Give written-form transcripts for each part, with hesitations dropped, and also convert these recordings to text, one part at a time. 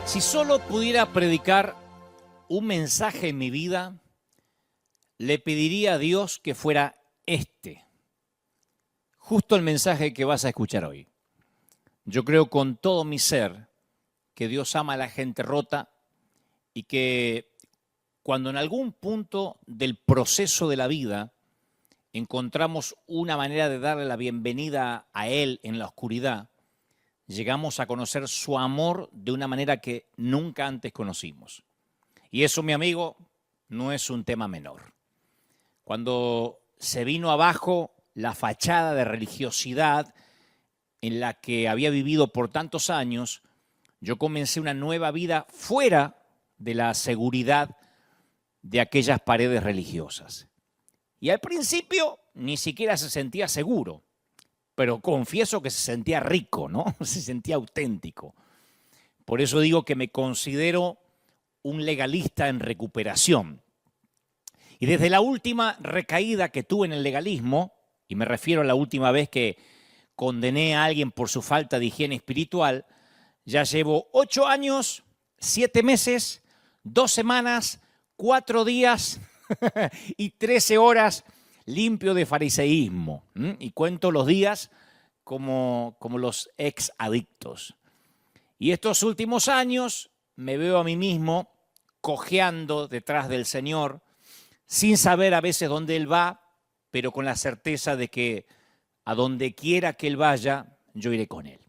Si solo pudiera predicar un mensaje en mi vida, le pediría a Dios que fuera este, justo el mensaje que vas a escuchar hoy. Yo creo con todo mi ser que Dios ama a la gente rota y que cuando en algún punto del proceso de la vida encontramos una manera de darle la bienvenida a Él en la oscuridad, llegamos a conocer su amor de una manera que nunca antes conocimos. Y eso, mi amigo, no es un tema menor. Cuando se vino abajo la fachada de religiosidad en la que había vivido por tantos años, yo comencé una nueva vida fuera de la seguridad de aquellas paredes religiosas. Y al principio ni siquiera se sentía seguro, pero confieso que se sentía rico, ¿no? Se sentía auténtico. Por eso digo que me considero un legalista en recuperación. Y desde la última recaída que tuve en el legalismo, y me refiero a la última vez que condené a alguien por su falta de higiene espiritual, ya llevo 8 años, 7 meses, 2 semanas, 4 días y 13 horas limpio de fariseísmo. Y cuento los días como los ex adictos. Y estos últimos años me veo a mí mismo cojeando detrás del Señor, sin saber a veces dónde Él va, pero con la certeza de que a donde quiera que Él vaya, yo iré con Él.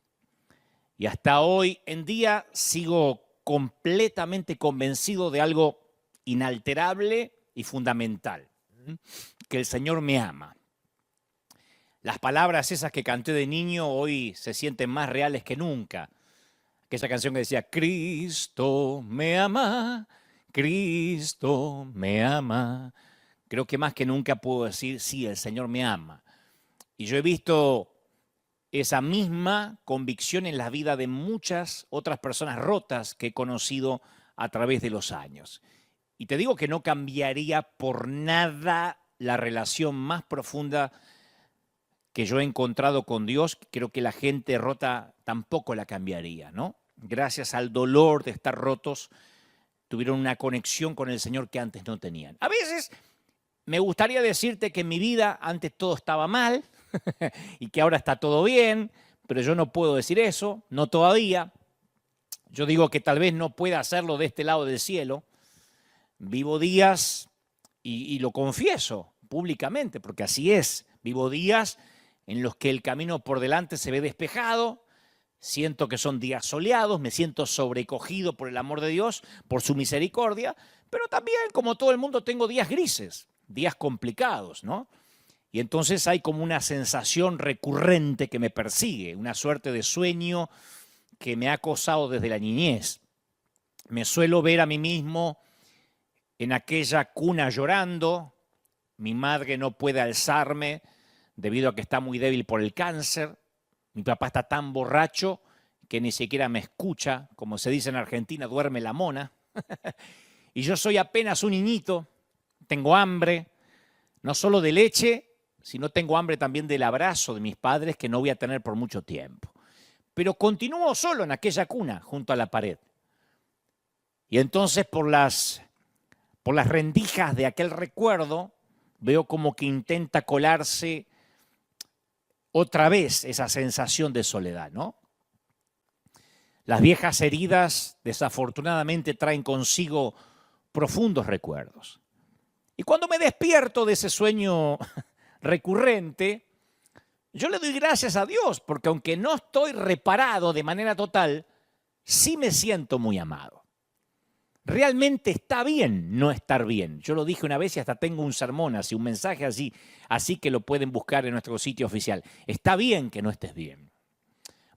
Y hasta hoy en día sigo completamente convencido de algo inalterable y fundamental, que el Señor me ama. Las palabras esas que canté de niño hoy se sienten más reales que nunca. Aquella canción que decía, Cristo me ama, Cristo me ama. Creo que más que nunca puedo decir, sí, el Señor me ama. Y yo he visto esa misma convicción en la vida de muchas otras personas rotas que he conocido a través de los años. Y te digo que no cambiaría por nada la relación más profunda que yo he encontrado con Dios. Creo que la gente rota tampoco la cambiaría, ¿no? Gracias al dolor de estar rotos, tuvieron una conexión con el Señor que antes no tenían. A veces me gustaría decirte que en mi vida antes todo estaba mal y que ahora está todo bien, pero yo no puedo decir eso, no todavía. Yo digo que tal vez no pueda hacerlo de este lado del cielo. Vivo días, y lo confieso públicamente, porque así es, vivo días en los que el camino por delante se ve despejado, siento que son días soleados, me siento sobrecogido por el amor de Dios, por su misericordia, pero también, como todo el mundo, tengo días grises, días complicados, ¿no? Y entonces hay como una sensación recurrente que me persigue, una suerte de sueño que me ha acosado desde la niñez. Me suelo ver a mí mismo en aquella cuna llorando, mi madre no puede alzarme debido a que está muy débil por el cáncer, mi papá está tan borracho que ni siquiera me escucha, como se dice en Argentina, duerme la mona, y yo soy apenas un niñito, tengo hambre, no solo de leche, sino tengo hambre también del abrazo de mis padres que no voy a tener por mucho tiempo. Pero continúo solo en aquella cuna, junto a la pared. Y entonces por las rendijas de aquel recuerdo, veo como que intenta colarse otra vez esa sensación de soledad, ¿no? Las viejas heridas, desafortunadamente, traen consigo profundos recuerdos. Y cuando me despierto de ese sueño recurrente, yo le doy gracias a Dios, porque aunque no estoy reparado de manera total, sí me siento muy amado. Realmente está bien no estar bien. Yo lo dije una vez y hasta tengo un sermón así, un mensaje así que lo pueden buscar en nuestro sitio oficial. Está bien que no estés bien.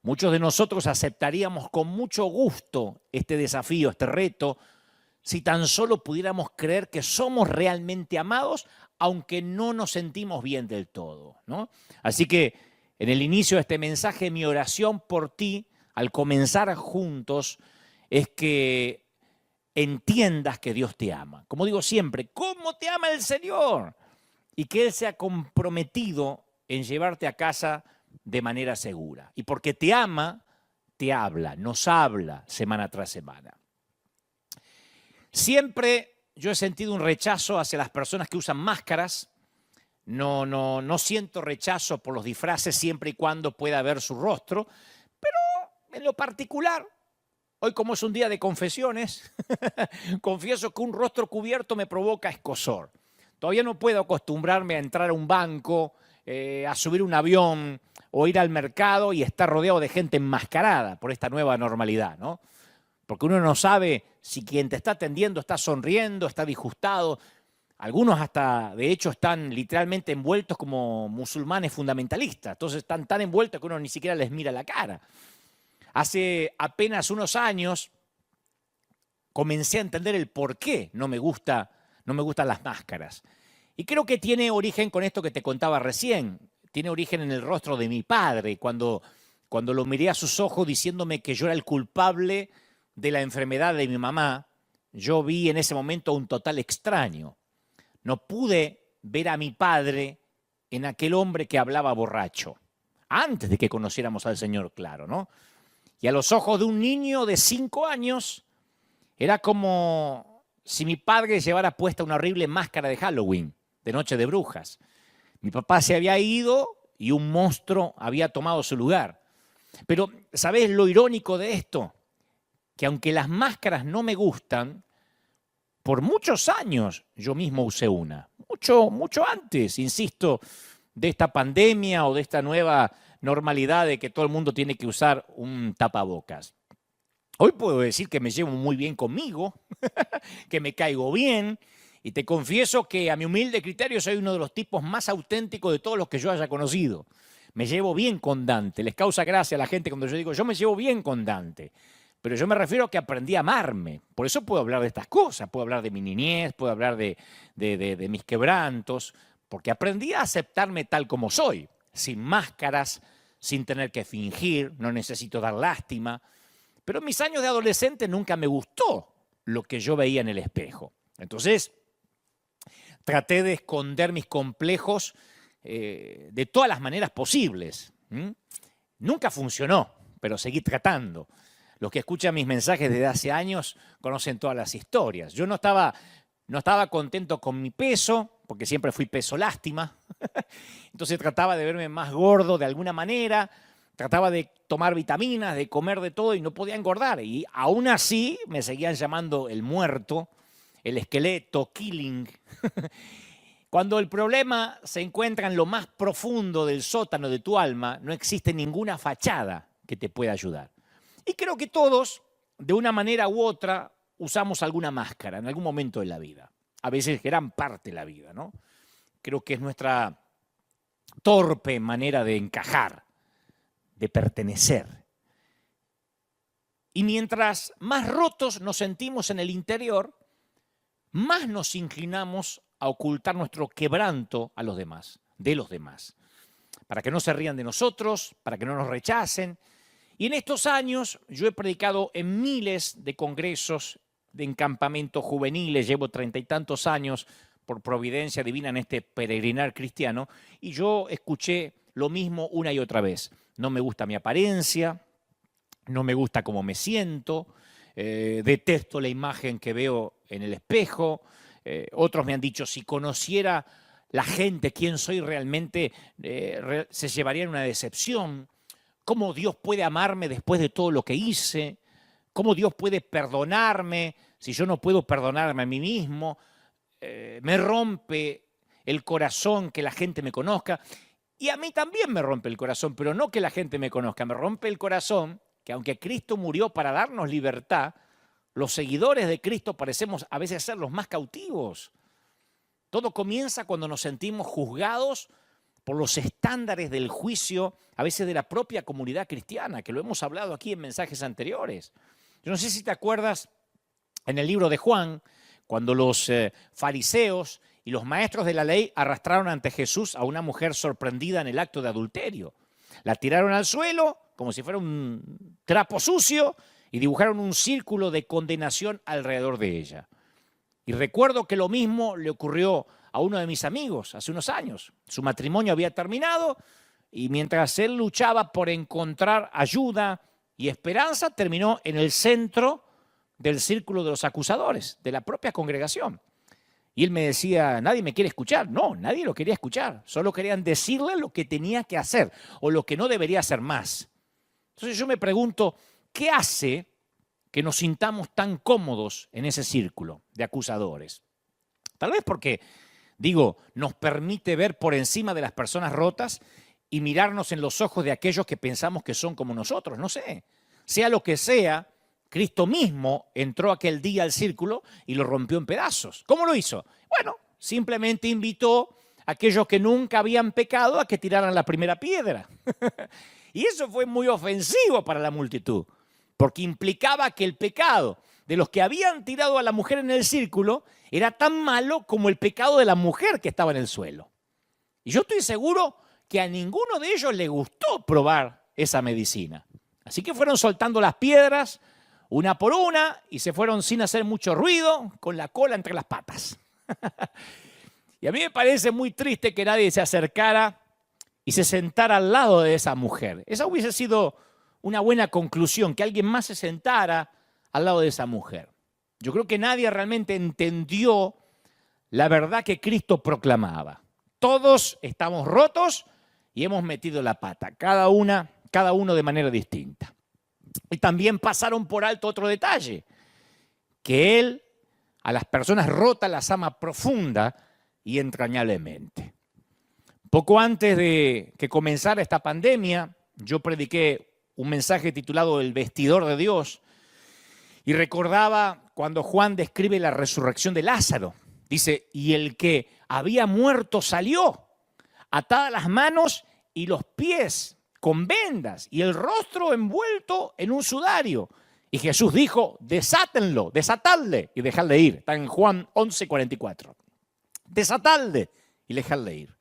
Muchos de nosotros aceptaríamos con mucho gusto este desafío, este reto, si tan solo pudiéramos creer que somos realmente amados, aunque no nos sentimos bien del todo, ¿no? Así que en el inicio de este mensaje, mi oración por ti, al comenzar juntos, es que entiendas que Dios te ama. Como digo siempre, ¿cómo te ama el Señor? Y que Él se ha comprometido en llevarte a casa de manera segura. Y porque te ama, te habla, nos habla semana tras semana. Siempre yo he sentido un rechazo hacia las personas que usan máscaras. No siento rechazo por los disfraces siempre y cuando pueda ver su rostro, pero en lo particular, hoy como es un día de confesiones, confieso que un rostro cubierto me provoca escozor. Todavía no puedo acostumbrarme a entrar a un banco, a subir un avión o ir al mercado y estar rodeado de gente enmascarada por esta nueva normalidad, ¿no? Porque uno no sabe si quien te está atendiendo está sonriendo, está disgustado. Algunos hasta, de hecho, están literalmente envueltos como musulmanes fundamentalistas. Entonces están tan envueltos que uno ni siquiera les mira la cara. Hace apenas unos años comencé a entender el por qué no me gustan las máscaras. Y creo que tiene origen con esto que te contaba recién. Tiene origen en el rostro de mi padre, cuando lo miré a sus ojos diciéndome que yo era el culpable de la enfermedad de mi mamá. Yo vi en ese momento un total extraño. No pude ver a mi padre en aquel hombre que hablaba borracho, antes de que conociéramos al Señor, claro, ¿no? Y a los ojos de un niño de 5 años, era como si mi padre llevara puesta una horrible máscara de Halloween, de Noche de Brujas. Mi papá se había ido y un monstruo había tomado su lugar. Pero, ¿sabés lo irónico de esto? Que aunque las máscaras no me gustan, por muchos años yo mismo usé una. Mucho antes, insisto, de esta pandemia o de esta nueva normalidad de que todo el mundo tiene que usar un tapabocas. Hoy puedo decir que me llevo muy bien conmigo, que me caigo bien, y te confieso que a mi humilde criterio soy uno de los tipos más auténticos de todos los que yo haya conocido. Me llevo bien con Dante. Les causa gracia a la gente cuando yo digo, yo me llevo bien con Dante. Pero yo me refiero a que aprendí a amarme. Por eso puedo hablar de estas cosas. Puedo hablar de mi niñez, puedo hablar de mis quebrantos, porque aprendí a aceptarme tal como soy, sin máscaras, sin tener que fingir, no necesito dar lástima. Pero en mis años de adolescente nunca me gustó lo que yo veía en el espejo. Entonces, traté de esconder mis complejos de todas las maneras posibles. Nunca funcionó, pero seguí tratando. Los que escuchan mis mensajes desde hace años conocen todas las historias. Yo no estaba contento con mi peso, porque siempre fui peso lástima. Entonces trataba de verme más gordo de alguna manera, trataba de tomar vitaminas, de comer de todo y no podía engordar. Y aún así me seguían llamando el muerto, el esqueleto, killing. Cuando el problema se encuentra en lo más profundo del sótano de tu alma, no existe ninguna fachada que te pueda ayudar. Y creo que todos, de una manera u otra, usamos alguna máscara en algún momento de la vida. A veces gran parte de la vida, ¿no? Creo que es nuestra torpe manera de encajar, de pertenecer. Y mientras más rotos nos sentimos en el interior, más nos inclinamos a ocultar nuestro quebranto a los demás, de los demás, para que no se rían de nosotros, para que no nos rechacen. Y en estos años yo he predicado en miles de congresos, de campamentos juveniles, llevo 30 y tantos años por providencia divina en este peregrinar cristiano, y yo escuché lo mismo una y otra vez. No me gusta mi apariencia, no me gusta cómo me siento, detesto la imagen que veo en el espejo. Otros me han dicho, si conociera la gente quién soy realmente, se llevarían una decepción. ¿Cómo Dios puede amarme después de todo lo que hice? ¿Cómo Dios puede perdonarme si yo no puedo perdonarme a mí mismo? Me rompe el corazón que la gente me conozca. Y a mí también me rompe el corazón, pero no que la gente me conozca. Me rompe el corazón que aunque Cristo murió para darnos libertad, los seguidores de Cristo parecemos a veces ser los más cautivos. Todo comienza cuando nos sentimos juzgados por los estándares del juicio, a veces de la propia comunidad cristiana, que lo hemos hablado aquí en mensajes anteriores. Yo no sé si te acuerdas en el libro de Juan, cuando los fariseos y los maestros de la ley arrastraron ante Jesús a una mujer sorprendida en el acto de adulterio. La tiraron al suelo como si fuera un trapo sucio y dibujaron un círculo de condenación alrededor de ella. Y recuerdo que lo mismo le ocurrió a uno de mis amigos hace unos años. Su matrimonio había terminado y mientras él luchaba por encontrar ayuda Y Esperanza terminó en el centro del círculo de los acusadores, de la propia congregación. Y él me decía, nadie me quiere escuchar. No, nadie lo quería escuchar. Solo querían decirle lo que tenía que hacer o lo que no debería hacer más. Entonces yo me pregunto, ¿qué hace que nos sintamos tan cómodos en ese círculo de acusadores? Tal vez porque, nos permite ver por encima de las personas rotas y mirarnos en los ojos de aquellos que pensamos que son como nosotros. No sé, sea lo que sea, Cristo mismo entró aquel día al círculo y lo rompió en pedazos. ¿Cómo lo hizo? Bueno, simplemente invitó a aquellos que nunca habían pecado a que tiraran la primera piedra. Y eso fue muy ofensivo para la multitud, porque implicaba que el pecado de los que habían tirado a la mujer en el círculo era tan malo como el pecado de la mujer que estaba en el suelo. Y yo estoy seguro que a ninguno de ellos le gustó probar esa medicina. Así que fueron soltando las piedras una por una y se fueron sin hacer mucho ruido, con la cola entre las patas. Y a mí me parece muy triste que nadie se acercara y se sentara al lado de esa mujer. Esa hubiese sido una buena conclusión, que alguien más se sentara al lado de esa mujer. Yo creo que nadie realmente entendió la verdad que Cristo proclamaba. Todos estamos rotos y hemos metido la pata, cada uno de manera distinta. Y también pasaron por alto otro detalle, que Él a las personas rotas las ama profunda y entrañablemente. Poco antes de que comenzara esta pandemia, yo prediqué un mensaje titulado El vestidor de Dios y recordaba cuando Juan describe la resurrección de Lázaro. Dice, y el que había muerto salió, atadas las manos y los pies con vendas y el rostro envuelto en un sudario. Y Jesús dijo, desátenlo, desatadle y dejadle ir. Está en Juan 11:44. Desatadle y dejadle ir.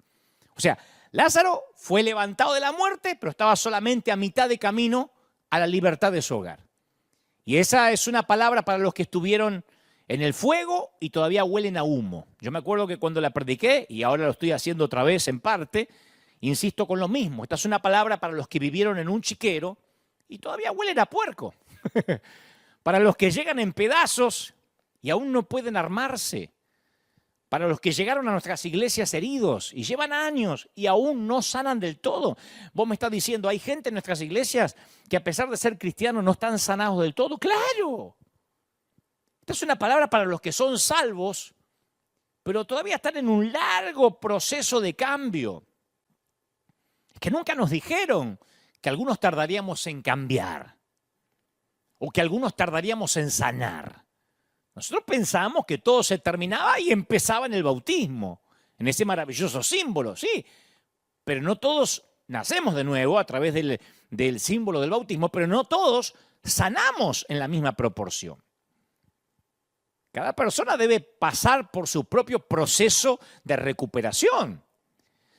O sea, Lázaro fue levantado de la muerte, pero estaba solamente a mitad de camino a la libertad de su hogar. Y esa es una palabra para los que estuvieron en el fuego y todavía huelen a humo. Yo me acuerdo que cuando la prediqué, y ahora lo estoy haciendo otra vez en parte, insisto con lo mismo. Esta es una palabra para los que vivieron en un chiquero y todavía huelen a puerco. Para los que llegan en pedazos y aún no pueden armarse. Para los que llegaron a nuestras iglesias heridos y llevan años y aún no sanan del todo. Vos me estás diciendo, hay gente en nuestras iglesias que a pesar de ser cristianos no están sanados del todo. ¡Claro! Esta es una palabra para los que son salvos, pero todavía están en un largo proceso de cambio. Es que nunca nos dijeron que algunos tardaríamos en cambiar o que algunos tardaríamos en sanar. Nosotros pensábamos que todo se terminaba y empezaba en el bautismo, en ese maravilloso símbolo, sí. Pero no todos nacemos de nuevo a través del símbolo del bautismo, pero no todos sanamos en la misma proporción. Cada persona debe pasar por su propio proceso de recuperación.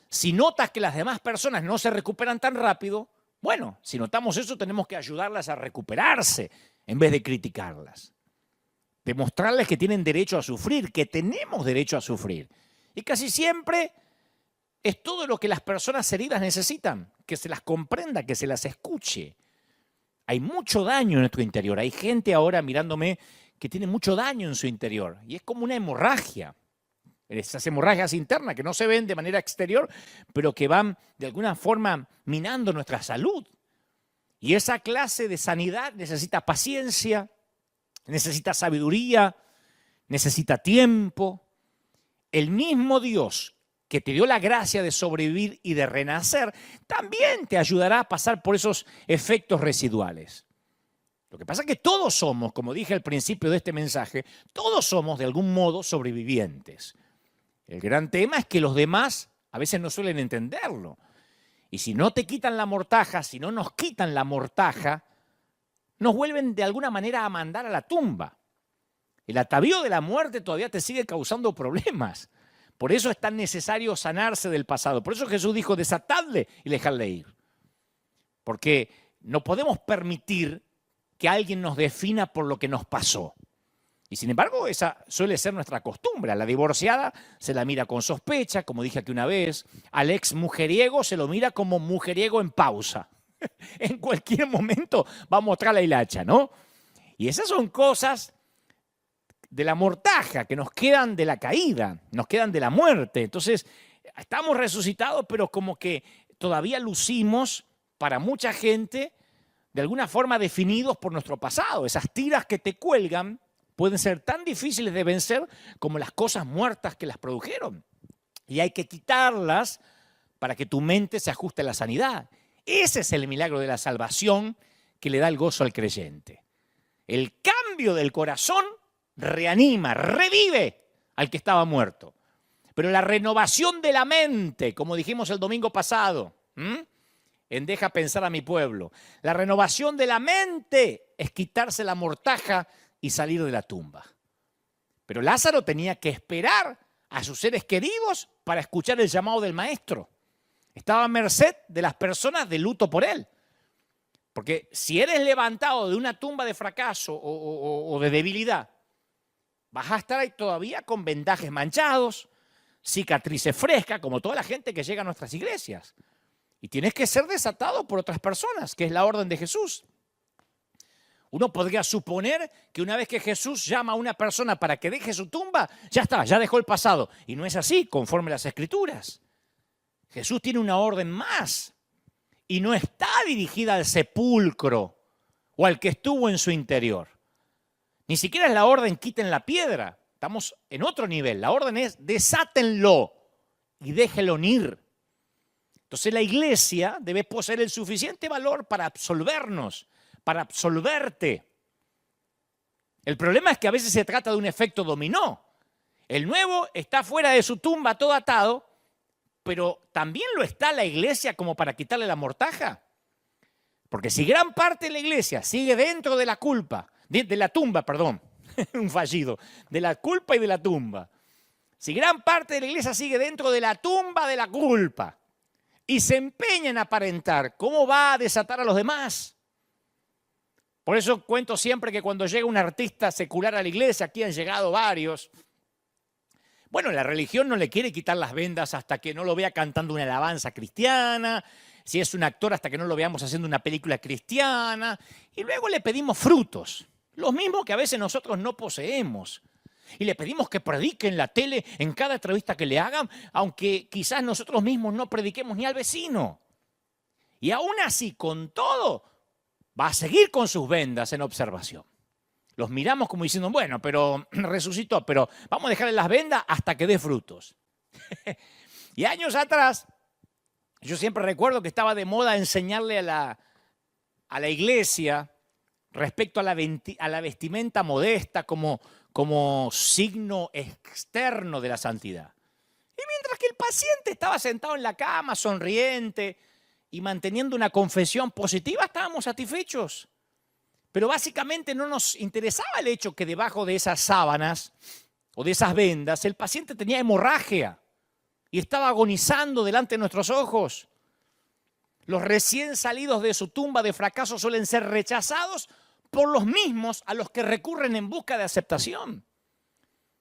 Si notas que las demás personas no se recuperan tan rápido, bueno, si notamos eso tenemos que ayudarlas a recuperarse en vez de criticarlas. Demostrarles que tienen derecho a sufrir, que tenemos derecho a sufrir. Y casi siempre es todo lo que las personas heridas necesitan, que se las comprenda, que se las escuche. Hay mucho daño en nuestro interior. Hay gente ahora mirándome que tiene mucho daño en su interior. Y es como una hemorragia. Esas hemorragias internas que no se ven de manera exterior, pero que van de alguna forma minando nuestra salud. Y esa clase de sanidad necesita paciencia, necesita sabiduría, necesita tiempo. El mismo Dios que te dio la gracia de sobrevivir y de renacer, también te ayudará a pasar por esos efectos residuales. Lo que pasa es que todos somos, como dije al principio de este mensaje, todos somos de algún modo sobrevivientes. El gran tema es que los demás a veces no suelen entenderlo. Y si no te quitan la mortaja, si no nos quitan la mortaja, nos vuelven de alguna manera a mandar a la tumba. El atavío de la muerte todavía te sigue causando problemas. Por eso es tan necesario sanarse del pasado. Por eso Jesús dijo, desatadle y dejadle ir. Porque no podemos permitir que alguien nos defina por lo que nos pasó. Y sin embargo, esa suele ser nuestra costumbre. A la divorciada se la mira con sospecha, como dije aquí una vez. Al ex mujeriego se lo mira como mujeriego en pausa. En cualquier momento va a mostrar la hilacha, ¿no? Y esas son cosas de la mortaja, que nos quedan de la caída, nos quedan de la muerte. Entonces, estamos resucitados, pero como que todavía lucimos para mucha gente de alguna forma definidos por nuestro pasado. Esas tiras que te cuelgan pueden ser tan difíciles de vencer como las cosas muertas que las produjeron. Y hay que quitarlas para que tu mente se ajuste a la sanidad. Ese es el milagro de la salvación que le da el gozo al creyente. El cambio del corazón reanima, revive al que estaba muerto. Pero la renovación de la mente, como dijimos el domingo pasado, en Deja Pensar a mi Pueblo, la renovación de la mente es quitarse la mortaja y salir de la tumba. Pero Lázaro tenía que esperar a sus seres queridos para escuchar el llamado del maestro. Estaba a merced de las personas de luto por él. Porque si eres levantado de una tumba de fracaso o de debilidad, vas a estar ahí todavía con vendajes manchados, cicatrices frescas, como toda la gente que llega a nuestras iglesias. Y tienes que ser desatado por otras personas, que es la orden de Jesús. Uno podría suponer que una vez que Jesús llama a una persona para que deje su tumba, ya está, ya dejó el pasado. Y no es así, conforme las Escrituras. Jesús tiene una orden más y no está dirigida al sepulcro o al que estuvo en su interior. Ni siquiera es la orden quiten la piedra. Estamos en otro nivel. La orden es desátenlo y déjenlo ir. Entonces la iglesia debe poseer el suficiente valor para absolvernos, para absolverte. El problema es que a veces se trata de un efecto dominó. El nuevo está fuera de su tumba todo atado, pero también lo está la iglesia como para quitarle la mortaja. Porque si gran parte de la iglesia sigue dentro de la culpa, de la tumba, perdón, un fallido, de la culpa y de la tumba. Si gran parte de la iglesia sigue dentro de la tumba de la culpa y se empeña en aparentar, ¿cómo va a desatar a los demás? Por eso cuento siempre que cuando llega un artista secular a la iglesia, aquí han llegado varios, bueno, la religión no le quiere quitar las vendas hasta que no lo vea cantando una alabanza cristiana, si es un actor hasta que no lo veamos haciendo una película cristiana, y luego le pedimos frutos, los mismos que a veces nosotros no poseemos. Y le pedimos que predique en la tele, en cada entrevista que le hagan, aunque quizás nosotros mismos no prediquemos ni al vecino. Y aún así, con todo, va a seguir con sus vendas en observación. Los miramos como diciendo, bueno, pero resucitó, pero vamos a dejarle las vendas hasta que dé frutos. Y años atrás, yo siempre recuerdo que estaba de moda enseñarle a la iglesia respecto a la vestimenta modesta como signo externo de la santidad. Y mientras que el paciente estaba sentado en la cama, sonriente y manteniendo una confesión positiva, estábamos satisfechos. Pero básicamente no nos interesaba el hecho que debajo de esas sábanas o de esas vendas el paciente tenía hemorragia y estaba agonizando delante de nuestros ojos. Los recién salidos de su tumba de fracaso suelen ser rechazados por los mismos a los que recurren en busca de aceptación.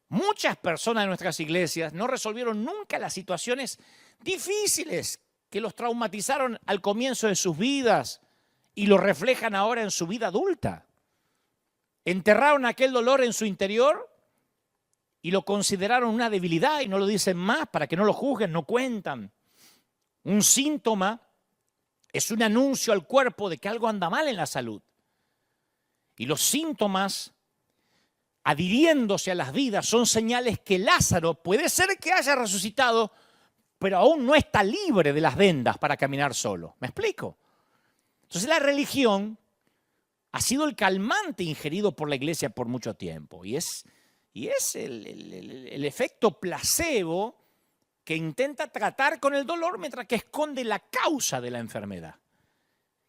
Muchas personas de nuestras iglesias no resolvieron nunca las situaciones difíciles que los traumatizaron al comienzo de sus vidas y lo reflejan ahora en su vida adulta. Enterraron aquel dolor en su interior y lo consideraron una debilidad y no lo dicen más para que no lo juzguen, no cuentan. Un síntoma es un anuncio al cuerpo de que algo anda mal en la salud. Y los síntomas, adhiriéndose a las vidas, son señales que Lázaro puede ser que haya resucitado, pero aún no está libre de las vendas para caminar solo. ¿Me explico? Entonces la religión ha sido el calmante ingerido por la iglesia por mucho tiempo. Y es el efecto placebo que intenta tratar con el dolor mientras que esconde la causa de la enfermedad.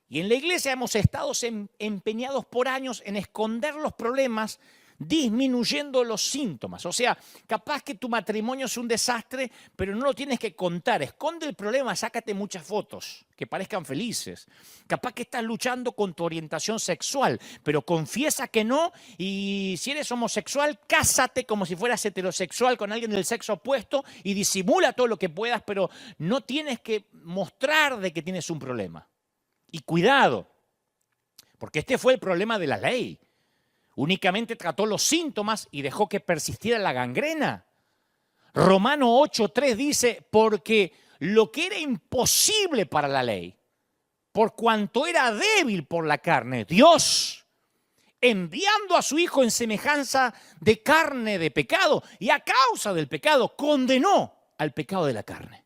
Y en la iglesia hemos estado empeñados por años en esconder los problemas, disminuyendo los síntomas. O sea, capaz que tu matrimonio es un desastre, pero no lo tienes que contar. Esconde el problema, sácate muchas fotos que parezcan felices. Capaz que estás luchando con tu orientación sexual, pero confiesa que no, y si eres homosexual, cásate como si fueras heterosexual con alguien del sexo opuesto y disimula todo lo que puedas, pero no tienes que mostrar de que tienes un problema. Y cuidado, porque este fue el problema de la ley. Únicamente trató los síntomas y dejó que persistiera la gangrena. Romano 8:3 dice, porque lo que era imposible para la ley, por cuanto era débil por la carne, Dios, enviando a su Hijo en semejanza de carne de pecado, y a causa del pecado, condenó al pecado de la carne.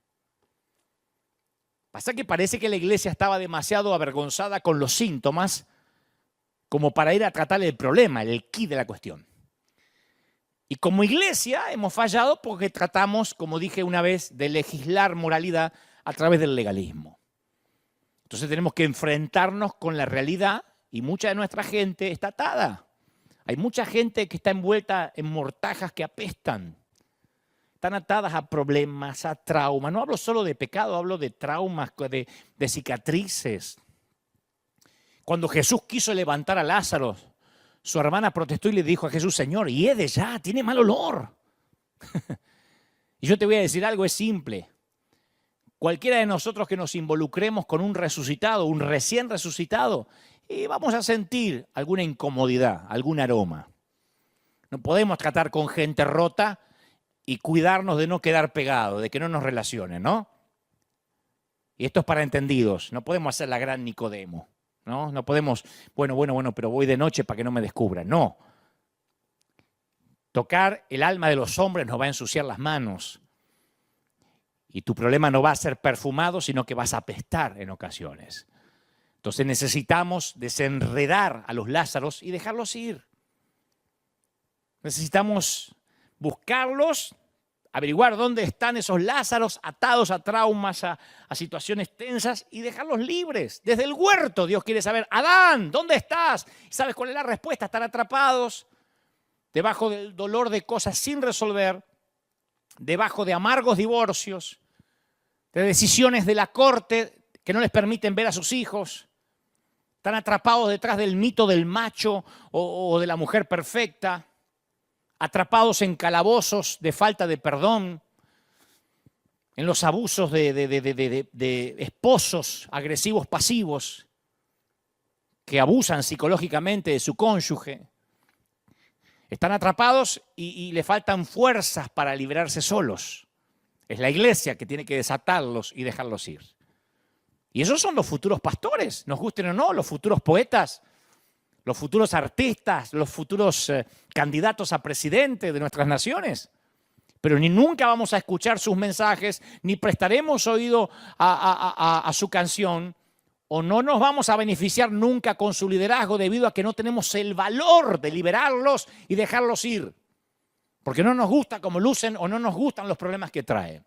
Pasa que parece que la iglesia estaba demasiado avergonzada con los síntomas como para ir a tratar el problema, el quid de la cuestión. Y como iglesia hemos fallado porque tratamos, como dije una vez, de legislar moralidad a través del legalismo. Entonces tenemos que enfrentarnos con la realidad y mucha de nuestra gente está atada. Hay mucha gente que está envuelta en mortajas que apestan. Están atadas a problemas, a traumas. No hablo solo de pecado, hablo de traumas, de cicatrices. Cuando Jesús quiso levantar a Lázaro, su hermana protestó y le dijo a Jesús, Señor, hiede ya, tiene mal olor. Y yo te voy a decir algo, es simple. Cualquiera de nosotros que nos involucremos con un resucitado, un recién resucitado, y vamos a sentir alguna incomodidad, algún aroma. No podemos tratar con gente rota y cuidarnos de no quedar pegados, de que no nos relacionen, ¿no? Y esto es para entendidos, no podemos hacer la gran Nicodemo. No podemos, bueno, pero voy de noche para que no me descubran. No. Tocar el alma de los hombres nos va a ensuciar las manos. Y tu problema no va a ser perfumado, sino que vas a apestar en ocasiones. Entonces necesitamos desenredar a los Lázaros y dejarlos ir. Necesitamos buscarlos, averiguar dónde están esos Lázaros atados a traumas, a situaciones tensas y dejarlos libres. Desde el huerto Dios quiere saber, Adán, ¿dónde estás? ¿Sabes cuál es la respuesta? Están atrapados debajo del dolor de cosas sin resolver, debajo de amargos divorcios, de decisiones de la corte que no les permiten ver a sus hijos. Están atrapados detrás del mito del macho o de la mujer perfecta. Atrapados en calabozos de falta de perdón, en los abusos de esposos agresivos pasivos que abusan psicológicamente de su cónyuge. Están atrapados y le faltan fuerzas para liberarse solos. Es la iglesia que tiene que desatarlos y dejarlos ir. Y esos son los futuros pastores, nos gusten o no, los futuros poetas, los futuros artistas, los futuros candidatos a presidente de nuestras naciones. Pero ni nunca vamos a escuchar sus mensajes, ni prestaremos oído a su canción, o no nos vamos a beneficiar nunca con su liderazgo debido a que no tenemos el valor de liberarlos y dejarlos ir. Porque no nos gusta cómo lucen o no nos gustan los problemas que trae.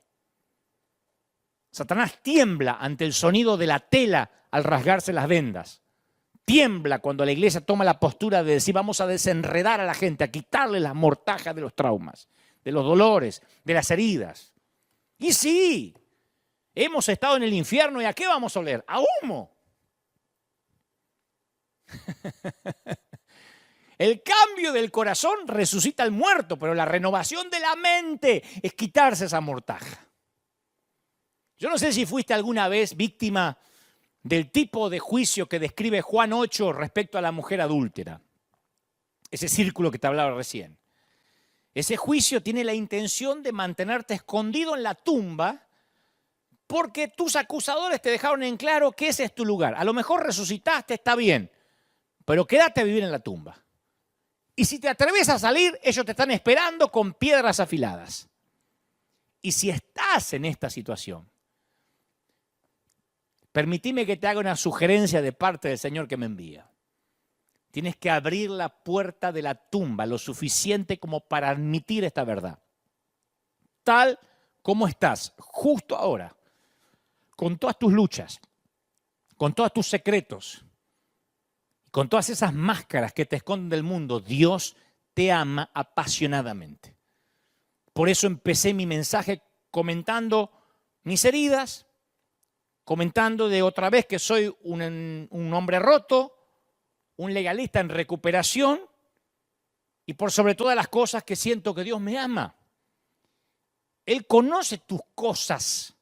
Satanás tiembla ante el sonido de la tela al rasgarse las vendas. Tiembla cuando la iglesia toma la postura de decir vamos a desenredar a la gente, a quitarle las mortajas de los traumas, de los dolores, de las heridas. Y sí, hemos estado en el infierno y ¿a qué vamos a oler? A humo. El cambio del corazón resucita al muerto, pero la renovación de la mente es quitarse esa mortaja. Yo no sé si fuiste alguna vez víctima del tipo de juicio que describe Juan 8 respecto a la mujer adúltera. Ese círculo que te hablaba recién. Ese juicio tiene la intención de mantenerte escondido en la tumba porque tus acusadores te dejaron en claro que ese es tu lugar. A lo mejor resucitaste, está bien, pero quédate a vivir en la tumba. Y si te atreves a salir, ellos te están esperando con piedras afiladas. Y si estás en esta situación, permitime que te haga una sugerencia de parte del Señor que me envía. Tienes que abrir la puerta de la tumba lo suficiente como para admitir esta verdad. Tal como estás justo ahora, con todas tus luchas, con todos tus secretos, con todas esas máscaras que te esconden del mundo, Dios te ama apasionadamente. Por eso empecé mi mensaje comentando mis heridas, comentando de otra vez que soy un hombre roto, un legalista en recuperación y por sobre todas las cosas que siento que Dios me ama. Él conoce tus cosas.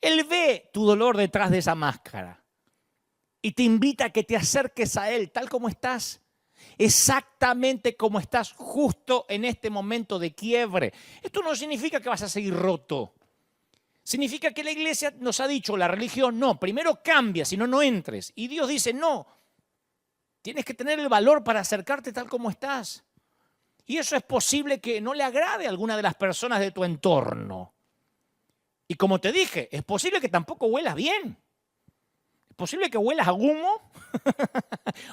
Él ve tu dolor detrás de esa máscara. y te invita a que te acerques a Él tal como estás. Exactamente como estás justo en este momento de quiebre. Esto no significa que vas a seguir roto. Significa que la iglesia nos ha dicho, la religión, no, primero cambia, si no, no entres. Y Dios dice, no, tienes que tener el valor para acercarte tal como estás. Y eso es posible que no le agrade a alguna de las personas de tu entorno. Y como te dije, es posible que tampoco huelas bien. Es posible que huelas a humo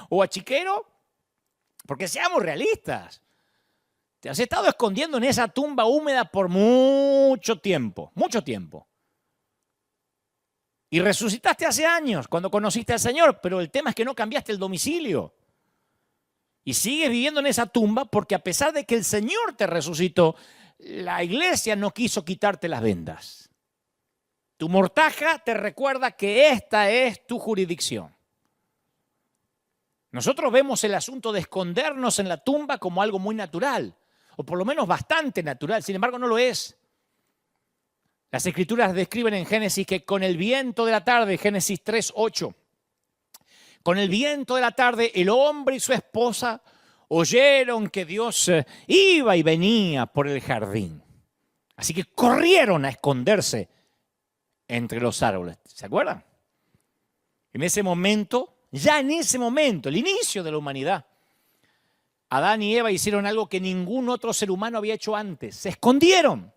o a chiquero, porque seamos realistas. Te has estado escondiendo en esa tumba húmeda por mucho tiempo, mucho tiempo. Y resucitaste hace años cuando conociste al Señor, pero el tema es que no cambiaste el domicilio. Y sigues viviendo en esa tumba porque a pesar de que el Señor te resucitó, la iglesia no quiso quitarte las vendas. Tu mortaja te recuerda que esta es tu jurisdicción. Nosotros vemos el asunto de escondernos en la tumba como algo muy natural, o por lo menos bastante natural, sin embargo no lo es. Las Escrituras describen en Génesis que con el viento de la tarde, Génesis 3:8, con el viento de la tarde el hombre y su esposa oyeron que Dios iba y venía por el jardín. Así que corrieron a esconderse entre los árboles. ¿Se acuerdan? En ese momento, ya en ese momento, el inicio de la humanidad, Adán y Eva hicieron algo que ningún otro ser humano había hecho antes. Se escondieron.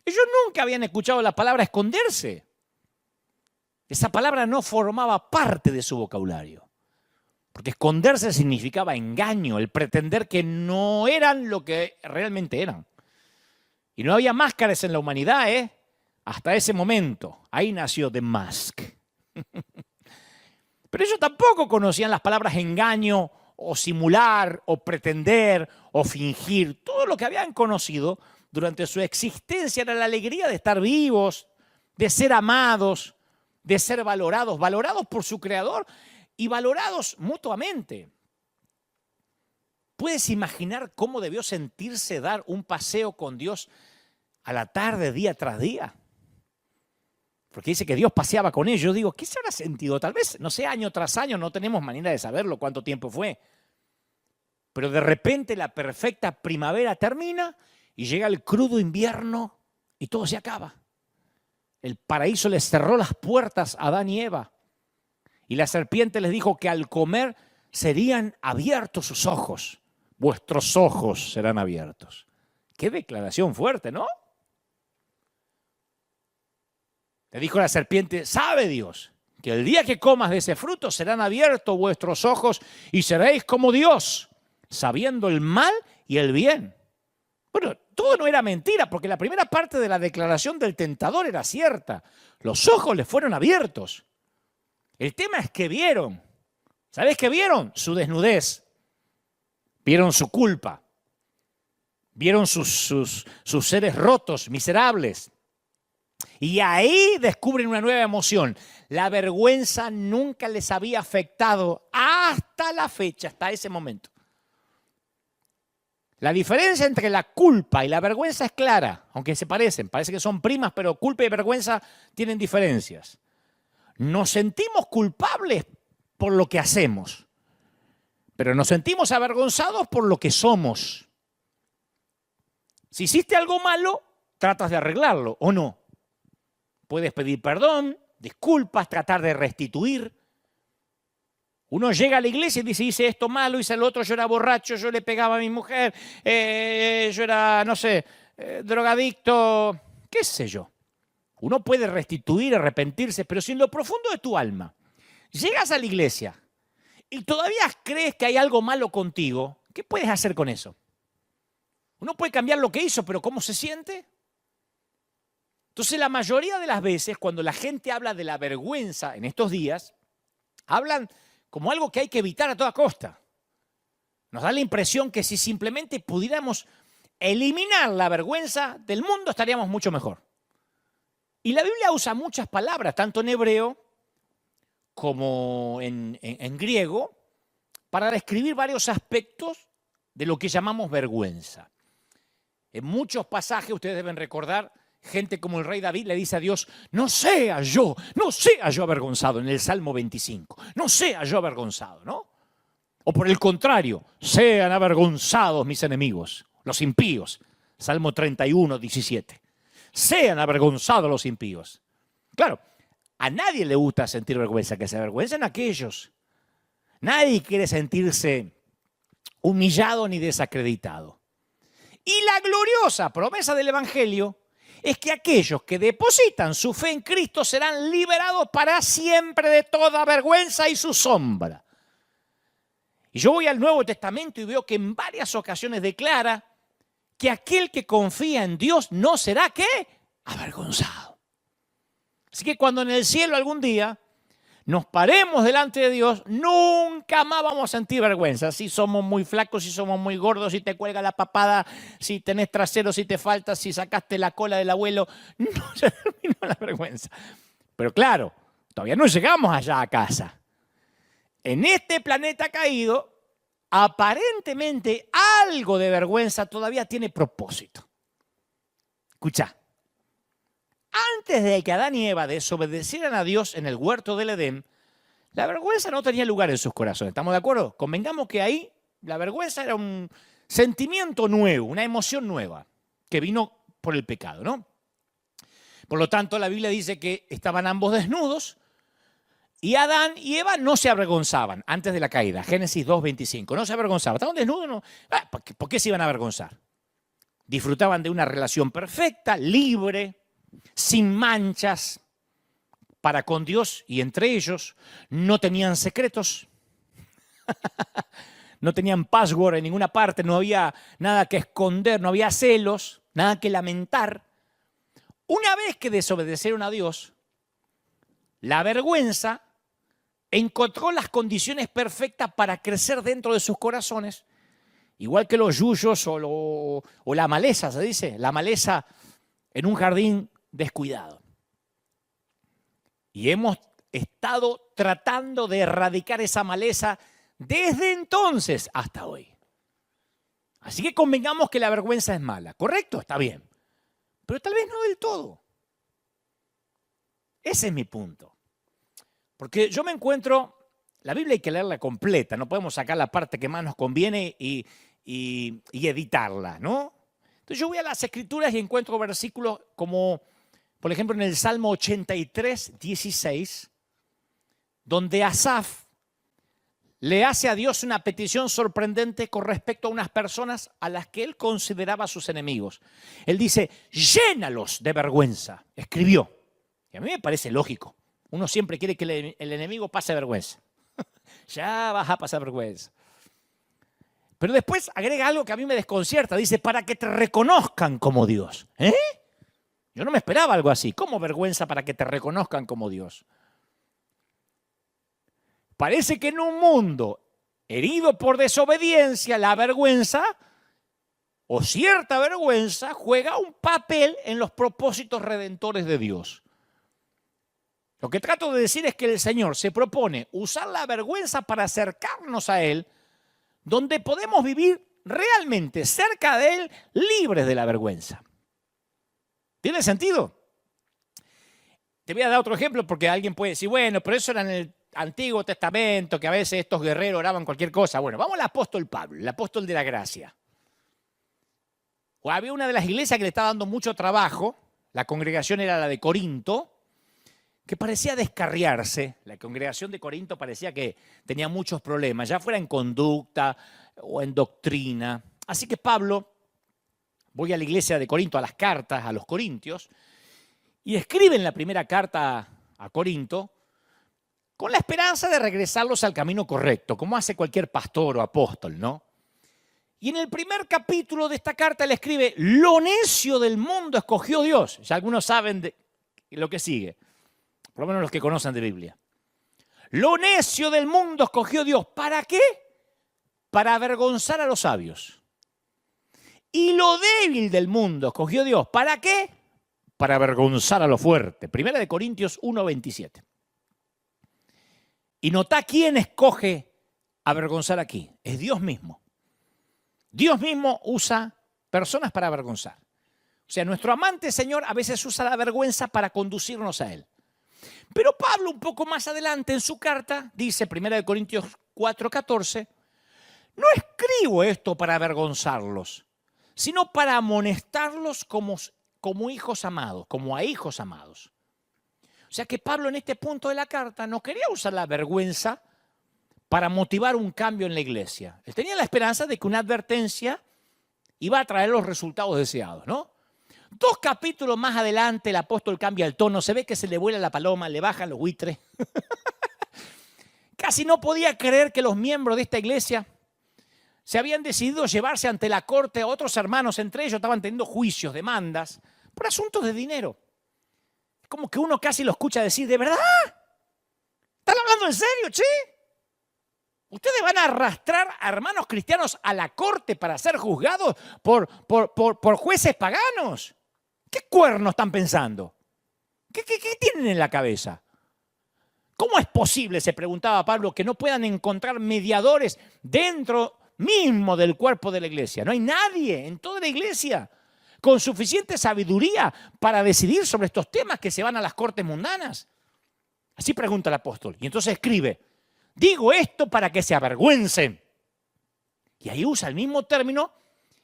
Ellos nunca habían escuchado la palabra esconderse. Esa palabra no formaba parte de su vocabulario. Porque esconderse significaba engaño, el pretender que no eran lo que realmente eran. Y no había máscaras en la humanidad, ¿eh? Hasta ese momento. Ahí nació The Mask. Pero ellos tampoco conocían las palabras engaño, o simular, o pretender, o fingir. Todo lo que habían conocido durante su existencia era la alegría de estar vivos, de ser amados, de ser valorados, valorados por su Creador y valorados mutuamente. ¿Puedes imaginar cómo debió sentirse dar un paseo con Dios a la tarde, día tras día? Porque dice que Dios paseaba con ellos. Yo digo, ¿qué se habrá sentido? Tal vez, no sé, año tras año, no tenemos manera de saberlo cuánto tiempo fue. Pero de repente la perfecta primavera termina y llega el crudo invierno y todo se acaba. El paraíso les cerró las puertas a Adán y Eva. Y la serpiente les dijo que al comer serían abiertos sus ojos. Vuestros ojos serán abiertos. Qué declaración fuerte, ¿no? Le dijo la serpiente, sabe Dios que el día que comas de ese fruto serán abiertos vuestros ojos y seréis como Dios, sabiendo el mal y el bien. Bueno, todo no era mentira, porque la primera parte de la declaración del tentador era cierta. Los ojos les fueron abiertos. El tema es que vieron. ¿Sabes qué vieron? Su desnudez. Vieron su culpa. Vieron sus seres rotos, miserables. Y ahí descubren una nueva emoción. La vergüenza nunca les había afectado hasta la fecha, hasta ese momento. La diferencia entre la culpa y la vergüenza es clara, aunque se parecen. Parece que son primas, pero culpa y vergüenza tienen diferencias. Nos sentimos culpables por lo que hacemos, pero nos sentimos avergonzados por lo que somos. Si hiciste algo malo, tratas de arreglarlo, ¿o no? Puedes pedir perdón, disculpas, tratar de restituir. Uno llega a la iglesia y dice, hice esto malo, hice lo otro, yo era borracho, yo le pegaba a mi mujer, yo era, no sé, drogadicto, qué sé yo. Uno puede restituir, arrepentirse, pero si en lo profundo de tu alma llegas a la iglesia y todavía crees que hay algo malo contigo, ¿qué puedes hacer con eso? Uno puede cambiar lo que hizo, pero ¿cómo se siente? Entonces, la mayoría de las veces, cuando la gente habla de la vergüenza en estos días, hablan como algo que hay que evitar a toda costa. Nos da la impresión que si simplemente pudiéramos eliminar la vergüenza del mundo, estaríamos mucho mejor. Y la Biblia usa muchas palabras, tanto en hebreo como en griego, para describir varios aspectos de lo que llamamos vergüenza. En muchos pasajes, ustedes deben recordar, Gente como el rey David le dice a Dios, no sea yo avergonzado, en el Salmo 25, no sea yo avergonzado, ¿no? O por el contrario, sean avergonzados mis enemigos, los impíos, Salmo 31, 17. Sean avergonzados los impíos. Claro, a nadie le gusta sentir vergüenza, que se avergüencen aquellos. Nadie quiere sentirse humillado ni desacreditado. Y la gloriosa promesa del Evangelio es que aquellos que depositan su fe en Cristo serán liberados para siempre de toda vergüenza y su sombra. Y yo voy al Nuevo Testamento y veo que en varias ocasiones declara que aquel que confía en Dios no será, ¿qué? Avergonzado. Así que cuando en el cielo algún día nos paremos delante de Dios, nunca más vamos a sentir vergüenza. Si somos muy flacos, si somos muy gordos, si te cuelga la papada, si tenés trasero, si te falta, si sacaste la cola del abuelo, no se terminó la vergüenza. Pero claro, todavía no llegamos allá a casa. En este planeta caído, aparentemente algo de vergüenza todavía tiene propósito. Escucha. Antes de que Adán y Eva desobedecieran a Dios en el huerto del Edén, la vergüenza no tenía lugar en sus corazones. ¿Estamos de acuerdo? Convengamos que ahí la vergüenza era un sentimiento nuevo, una emoción nueva que vino por el pecado, ¿no? Por lo tanto, la Biblia dice que estaban ambos desnudos y Adán y Eva no se avergonzaban antes de la caída. Génesis 2:25. No se avergonzaban. ¿Estaban desnudos? No. ¿Por qué se iban a avergonzar? Disfrutaban de una relación perfecta, libre, sin manchas para con Dios y entre ellos. No tenían secretos, no tenían password en ninguna parte, no había nada que esconder, no había celos, nada que lamentar. Una vez que desobedecieron a Dios, la vergüenza encontró las condiciones perfectas para crecer dentro de sus corazones, igual que los yuyos o la maleza, se dice, la maleza en un jardín descuidado. Y hemos estado tratando de erradicar esa maleza desde entonces hasta hoy. Así que convengamos que la vergüenza es mala, ¿correcto? Está bien. Pero tal vez no del todo. Ese es mi punto. Porque yo me encuentro, la Biblia hay que leerla completa, no podemos sacar la parte que más nos conviene y editarla, ¿no? Entonces yo voy a las Escrituras y encuentro versículos como, por ejemplo, en el Salmo 83, 16, donde Asaf le hace a Dios una petición sorprendente con respecto a unas personas a las que él consideraba sus enemigos. Él dice, llénalos de vergüenza, escribió. Y a mí me parece lógico. Uno siempre quiere que el enemigo pase vergüenza. Ya vas a pasar vergüenza. Pero después agrega algo que a mí me desconcierta. Dice, para que te reconozcan como Dios. ¿Eh? Yo no me esperaba algo así. ¿Cómo vergüenza para que te reconozcan como Dios? Parece que en un mundo herido por desobediencia, la vergüenza o cierta vergüenza juega un papel en los propósitos redentores de Dios. Lo que trato de decir es que el Señor se propone usar la vergüenza para acercarnos a Él, donde podemos vivir realmente cerca de Él, libres de la vergüenza. ¿Tiene sentido? Te voy a dar otro ejemplo porque alguien puede decir, bueno, pero eso era en el Antiguo Testamento, que a veces estos guerreros oraban cualquier cosa. Bueno, vamos al apóstol Pablo, el apóstol de la gracia. O había una de las iglesias que le estaba dando mucho trabajo, la congregación era la de Corinto, que parecía descarriarse. La congregación de Corinto parecía que tenía muchos problemas, ya fuera en conducta o en doctrina. Así que Pablo, voy a la iglesia de Corinto, a las cartas, a los corintios, y escribe en la primera carta a Corinto con la esperanza de regresarlos al camino correcto, como hace cualquier pastor o apóstol, ¿no? Y en el primer capítulo de esta carta él escribe, lo necio del mundo escogió Dios. Ya algunos saben de lo que sigue. Por lo menos los que conocen de Biblia. Lo necio del mundo escogió Dios. ¿Para qué? Para avergonzar a los sabios. Y lo débil del mundo escogió Dios. ¿Para qué? Para avergonzar a lo fuerte. Primera de Corintios 1:27. Y nota quién escoge avergonzar aquí. Es Dios mismo. Dios mismo usa personas para avergonzar. O sea, nuestro amante Señor a veces usa la vergüenza para conducirnos a Él. Pero Pablo, un poco más adelante en su carta, dice, 1 Corintios 4:14, no escribo esto para avergonzarlos, sino para amonestarlos como hijos amados, como a hijos amados. O sea que Pablo en este punto de la carta no quería usar la vergüenza para motivar un cambio en la iglesia. Él tenía la esperanza de que una advertencia iba a traer los resultados deseados, ¿no? 2 capítulos más adelante el apóstol cambia el tono, se ve que se le vuela la paloma, le bajan los buitres. Casi no podía creer que los miembros de esta iglesia se habían decidido llevarse ante la corte a otros hermanos, entre ellos estaban teniendo juicios, demandas, por asuntos de dinero. Como que uno casi lo escucha decir, ¿de verdad? ¿Están hablando en serio, che? ¿Ustedes van a arrastrar a hermanos cristianos a la corte para ser juzgados por jueces paganos? ¿Qué cuernos están pensando? ¿Qué tienen en la cabeza? ¿Cómo es posible, se preguntaba Pablo, que no puedan encontrar mediadores dentro mismo del cuerpo de la iglesia? No hay nadie en toda la iglesia con suficiente sabiduría para decidir sobre estos temas que se van a las cortes mundanas. Así pregunta el apóstol. Y entonces escribe, digo esto para que se avergüencen. Y ahí usa el mismo término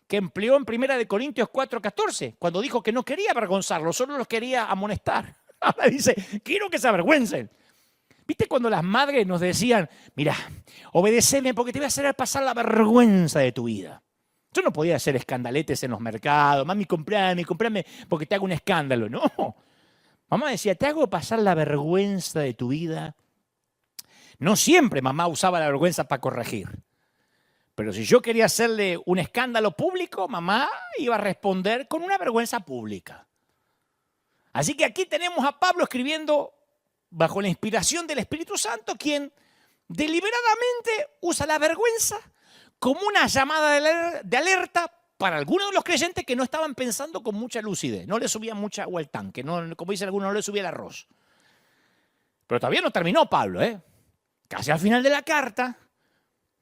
que empleó en 1 Corintios 4:14, cuando dijo que no quería avergonzarlos, solo los quería amonestar. Ahora dice, quiero que se avergüencen. ¿Viste cuando las madres nos decían, mira, obedéceme porque te voy a hacer pasar la vergüenza de tu vida? Yo no podía hacer escandaletes en los mercados, mami, comprame porque te hago un escándalo. No, mamá decía, te hago pasar la vergüenza de tu vida. No siempre mamá usaba la vergüenza para corregir. Pero si yo quería hacerle un escándalo público, mamá iba a responder con una vergüenza pública. Así que aquí tenemos a Pablo escribiendo bajo la inspiración del Espíritu Santo, quien deliberadamente usa la vergüenza como una llamada de alerta para algunos de los creyentes que no estaban pensando con mucha lucidez. No le subía mucha agua al tanque, no, como dicen algunos, no le subía el arroz. Pero todavía no terminó Pablo, Casi al final de la carta,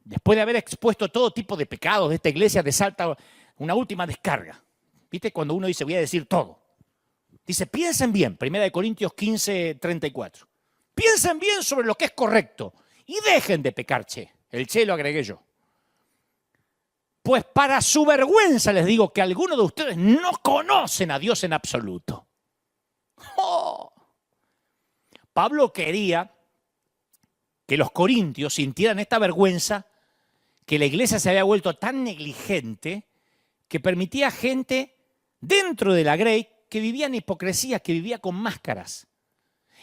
después de haber expuesto todo tipo de pecados de esta iglesia, salta una última descarga. ¿Viste? Cuando uno dice, voy a decir todo. Dice, piensen bien, 1 Corintios 15:34. Piensen bien sobre lo que es correcto y dejen de pecar, che. El che lo agregué yo. Pues para su vergüenza les digo que algunos de ustedes no conocen a Dios en absoluto. ¡Oh! Pablo quería que los corintios sintieran esta vergüenza, que la iglesia se había vuelto tan negligente que permitía gente dentro de la grey que vivía en hipocresía, que vivía con máscaras.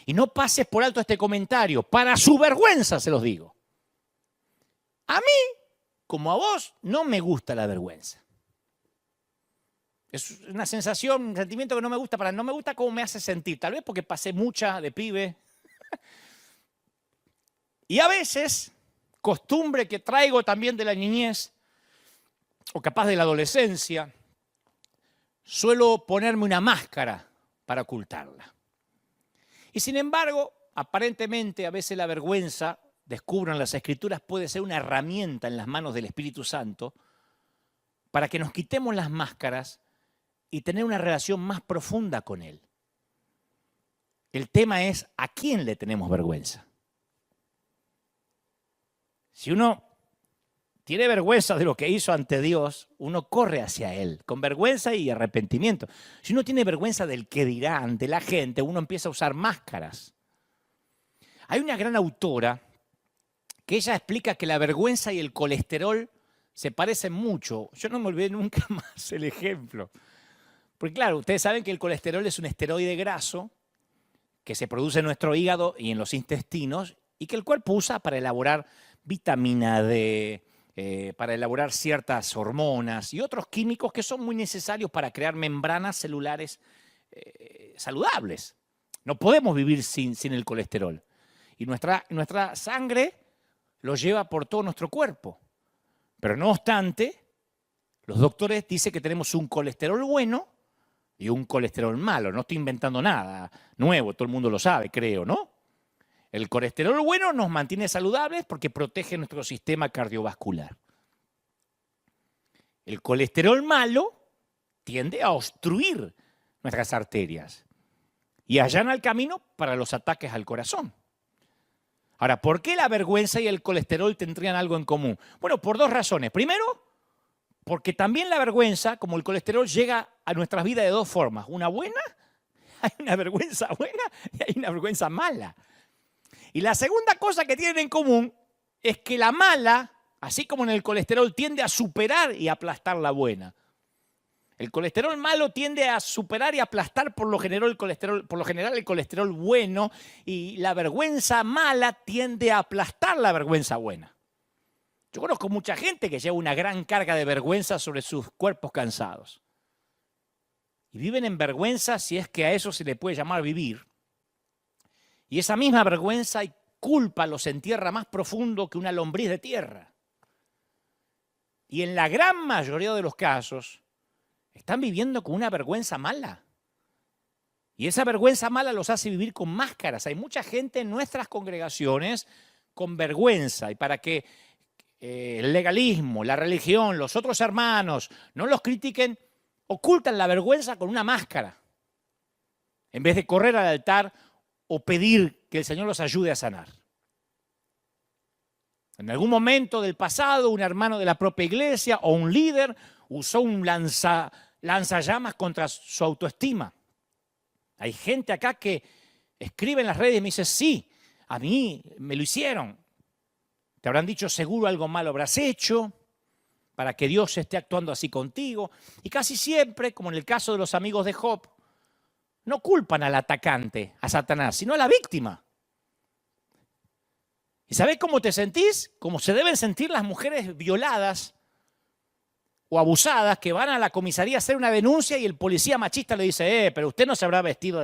Y no pases por alto este comentario, para su vergüenza se los digo. A mí, como a vos, no me gusta la vergüenza. Es una sensación, un sentimiento que no me gusta, no me gusta cómo me hace sentir, tal vez porque pasé mucha de pibe. Y a veces, costumbre que traigo también de la niñez, o capaz de la adolescencia, suelo ponerme una máscara para ocultarla. Y sin embargo, aparentemente a veces la vergüenza, descubro en las Escrituras, puede ser una herramienta en las manos del Espíritu Santo para que nos quitemos las máscaras y tener una relación más profunda con Él. El tema es, ¿a quién le tenemos vergüenza? Si uno tiene vergüenza de lo que hizo ante Dios, uno corre hacia Él, con vergüenza y arrepentimiento. Si uno tiene vergüenza del que dirá ante la gente, uno empieza a usar máscaras. Hay una gran autora que ella explica que la vergüenza y el colesterol se parecen mucho. Yo no me olvidé nunca más el ejemplo. Porque claro, ustedes saben que el colesterol es un esteroide graso que se produce en nuestro hígado y en los intestinos y que el cuerpo usa para elaborar vitamina D, para elaborar ciertas hormonas y otros químicos que son muy necesarios para crear membranas celulares saludables. No podemos vivir sin el colesterol. Y nuestra sangre lo lleva por todo nuestro cuerpo. Pero no obstante, los doctores dicen que tenemos un colesterol bueno y un colesterol malo. No estoy inventando nada nuevo, todo el mundo lo sabe, creo, ¿no? El colesterol bueno nos mantiene saludables porque protege nuestro sistema cardiovascular. El colesterol malo tiende a obstruir nuestras arterias y allana el camino para los ataques al corazón. Ahora, ¿por qué la vergüenza y el colesterol tendrían algo en común? Bueno, por dos razones. Primero, porque también la vergüenza, como el colesterol, llega a nuestras vidas de dos formas. Una buena, hay una vergüenza buena y hay una vergüenza mala. Y la segunda cosa que tienen en común es que la mala, así como en el colesterol, tiende a superar y aplastar la buena. El colesterol malo tiende a superar y aplastar por lo general el colesterol bueno, y la vergüenza mala tiende a aplastar la vergüenza buena. Yo conozco mucha gente que lleva una gran carga de vergüenza sobre sus cuerpos cansados. Y viven en vergüenza, si es que a eso se le puede llamar vivir. Y esa misma vergüenza y culpa los entierra más profundo que una lombriz de tierra. Y en la gran mayoría de los casos, están viviendo con una vergüenza mala. Y esa vergüenza mala los hace vivir con máscaras. Hay mucha gente en nuestras congregaciones con vergüenza. Y para que el legalismo, la religión, los otros hermanos no los critiquen, ocultan la vergüenza con una máscara. En vez de correr al altar o pedir que el Señor los ayude a sanar. En algún momento del pasado, un hermano de la propia iglesia o un líder usó un lanzallamas contra su autoestima. Hay gente acá que escribe en las redes y me dice, sí, a mí me lo hicieron. Te habrán dicho, seguro algo malo habrás hecho para que Dios esté actuando así contigo. Y casi siempre, como en el caso de los amigos de Job, no culpan al atacante, a Satanás, sino a la víctima. ¿Y sabés cómo te sentís? Como se deben sentir las mujeres violadas o abusadas que van a la comisaría a hacer una denuncia y el policía machista le dice, pero usted no se habrá vestido de